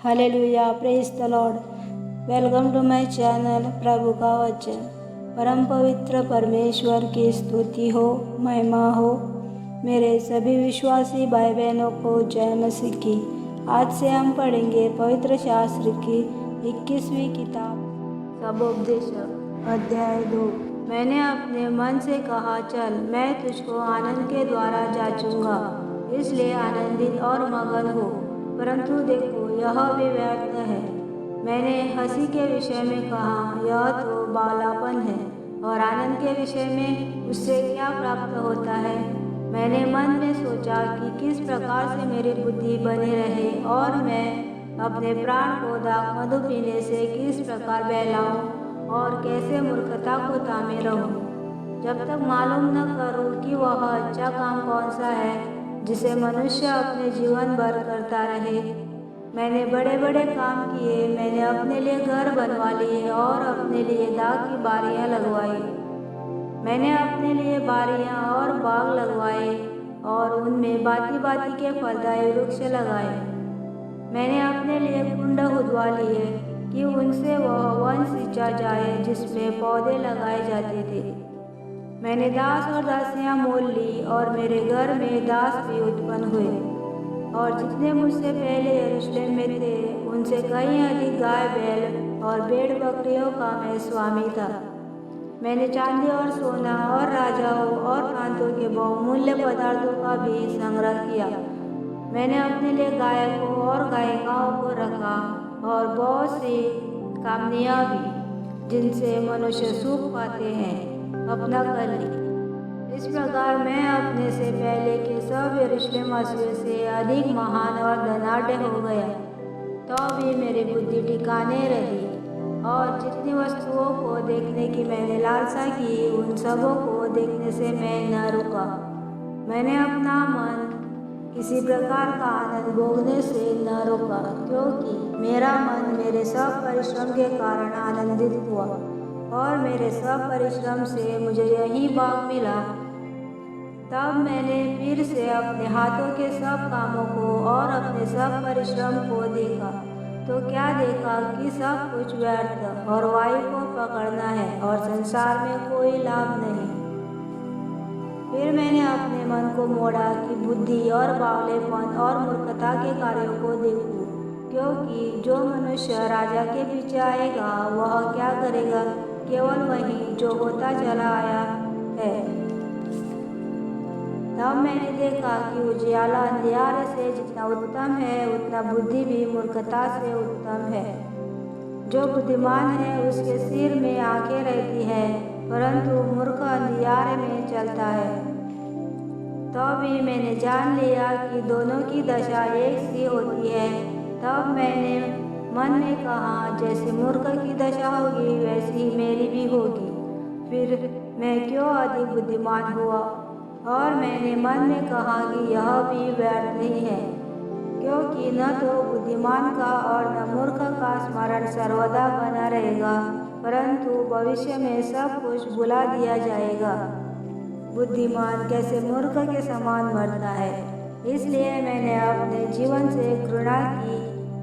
Hallelujah, praise the lord. Welcome to my channel प्रभु का वचन। परम पवित्र परमेश्वर की स्तुति हो, महिमा हो। मेरे सभी विश्वासी भाई बहनों को जय मसीह की। आज से हम पढ़ेंगे पवित्र शास्त्र की 21वीं किताब सबोपदेशक अध्याय 2। मैंने अपने मन से कहा, चल मैं तुझको आनंद के द्वारा जांचूंगा, इसलिए आनंदित और मगन हो। परंतु देखो, यह भी व्यर्थ है। मैंने हंसी के विषय में कहा, यह तो बावलापन है, और आनंद के विषय में उससे क्या प्राप्त होता है। मैंने मन में सोचा कि किस प्रकार से मेरी बुद्धि बनी रहे, और मैं अपने प्राण को दाख मधु पीने से किस प्रकार बहलाऊं, और कैसे मूर्खता को तामे रहूं, जब तक मालूम न करूं कि वह अच्छा काम कौन सा है जिसे मनुष्य अपने जीवन भर करता रहे। मैंने बड़े बड़े काम किए। मैंने अपने लिए घर बनवा लिए और अपने लिए दाख की बारियां लगवाई। मैंने अपने लिए बारियां और बाग लगवाए और उनमें बाती बाती के फलदायी वृक्ष लगाए। मैंने अपने लिए कुंड खुदवा लिए कि उनसे वह वन सींचा जाए जिसमें पौधे लगाए जाते थे। मैंने दास और दासियां मोल ली और मेरे घर में दास भी उत्पन्न हुए। और जितने मुझसे पहले यरूशलेम में थे, उनसे कहीं अधिक गाय बैल और भेड़ बकरियों का मैं स्वामी था। मैंने चांदी और सोना और राजाओं और प्रांतों के बहुमूल्य पदार्थों का भी संग्रह किया। मैंने अपने लिए गायकों और गायिकाओं को रखा और बहुत सी कामनियाँ भी, जिनसे मनुष्य सुख पाते हैं, अपना कर ली। इस प्रकार मैं अपने से पहले के सब यरूशलेम वासियों से अधिक महान और धनाढ्य हो गया। तो भी मेरी बुद्धि ठिकाने रही, और जितनी वस्तुओं को देखने की मैंने लालसा की, उन सबों को देखने से मैं न रुका। मैंने अपना मन किसी प्रकार का आनंद भोगने से न रोका, क्योंकि मेरा मन मेरे सब परिश्रम के कारण आनंदित हुआ, और मेरे सब परिश्रम से मुझे यही भाग मिला। तब मैंने फिर से अपने हाथों के सब कामों को और अपने सब परिश्रम को देखा, तो क्या देखा कि सब कुछ व्यर्थ और वायु को पकड़ना है, और संसार में कोई लाभ नहीं। फिर मैंने अपने मन को मोड़ा कि बुद्धि और बावलेपन और मूर्खता के कार्यों को देखूं, क्योंकि जो मनुष्य राजा के पीछे आएगा, वह क्या करेगा? केवल वही जो होता चला आया है। तब मैंने देखा कि उजियाला अंधियारे से जितना उत्तम है, उतना बुद्धि भी मूर्खता से उत्तम है। जो बुद्धिमान है, उसके सिर में आंखें रहती है, परंतु मूर्ख अंधियारे में चलता है। तो भी मैंने जान लिया कि दोनों की दशा एक सी होती है। तब मैंने मन में कहा, जैसे मूर्ख की दशा होगी, वैसी ही मेरी भी होगी। फिर मैं क्यों अधिक बुद्धिमान हुआ? और मैंने मन में कहा कि यह भी व्यर्थ ही है, क्योंकि न तो बुद्धिमान का और न मूर्ख का स्मरण सर्वदा बना रहेगा, परंतु भविष्य में सब कुछ भुला दिया जाएगा। बुद्धिमान कैसे मूर्ख के समान मरता है। इसलिए मैंने अपने जीवन से घृणा की,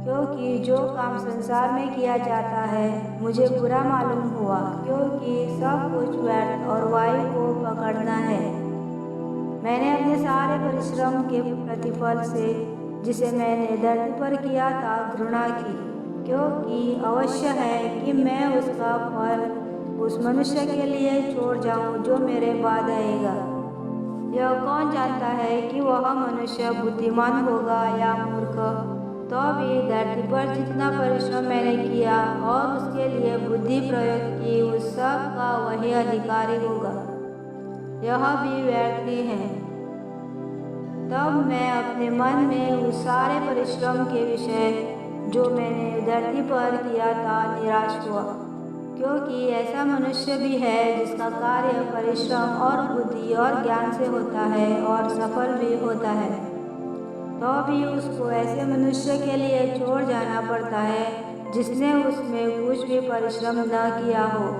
क्योंकि जो काम संसार में किया जाता है मुझे बुरा मालूम हुआ, क्योंकि सब कुछ व्यर्थ और वायु को पकड़ना है। मैंने अपने सारे परिश्रम के प्रतिफल से, जिसे मैंने धरती पर किया था, घृणा की, क्योंकि अवश्य है कि मैं उसका फल उस मनुष्य के लिए छोड़ जाऊं जो मेरे बाद आएगा। यह कौन जानता है कि वह मनुष्य बुद्धिमान होगा या मूर्ख? तो भी धरती पर जितना परिश्रम मैंने किया और उसके लिए बुद्धि प्रयोग की, उस सब का वही अधिकारी होगा। यह भी व्यर्थ ही है। तब मैं अपने मन में उस सारे परिश्रम के विषय जो मैंने धरती पर किया था निराश हुआ, क्योंकि ऐसा मनुष्य भी है जिसका कार्य परिश्रम और बुद्धि और ज्ञान से होता है और सफल भी होता है। तो भी उसको ऐसे मनुष्य के लिए छोड़ जाना पड़ता है जिसने उसमें कुछ भी परिश्रम न किया हो।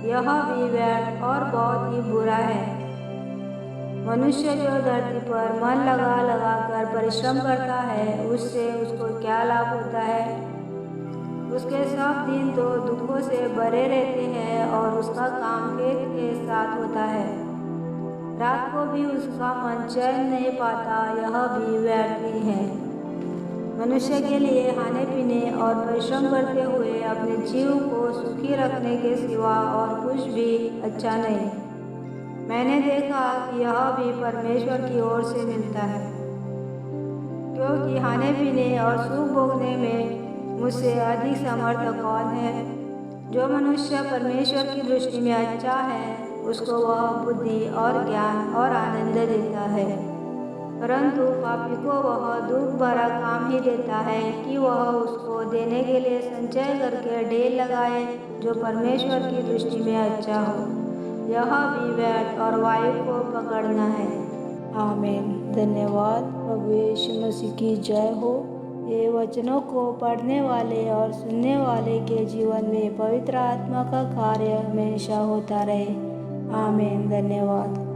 यह भी व्यर्थ और बहुत ही बुरा है। मनुष्य जो धरती पर मन लगा लगा कर परिश्रम करता है, उससे उसको क्या लाभ होता है? उसके सब दिन तो दुखों से भरे रहते हैं और उसका काम खेत के साथ होता है। रात को भी उसका मन चैन नहीं पाता, यह भी व्यर्थ ही है। मनुष्य के लिए खाने पीने और परिश्रम करते हुए अपने जीव को सुखी रखने के सिवा और कुछ भी अच्छा नहीं। मैंने देखा कि यह भी परमेश्वर की ओर से मिलता है, क्योंकि खाने पीने और सुख भोगने में मुझसे अधिक समर्थ कौन है। जो मनुष्य परमेश्वर की दृष्टि में अच्छा है, उसको वह बुद्धि और ज्ञान और आनंद देता है, परंतु पापी को वह दुख भरा काम ही देता है कि वह उसको देने के लिए संचय करके ढेर लगाए जो परमेश्वर की दृष्टि में अच्छा हो। यह भी व्यर्थ और वायु को पकड़ना है। आमीन। धन्यवाद। प्रभु यीशु मसीह की जय हो। ये वचनों को पढ़ने वाले और सुनने वाले के जीवन में पवित्र आत्मा का कार्य हमेशा होता रहे। आमीन। धन्यवाद।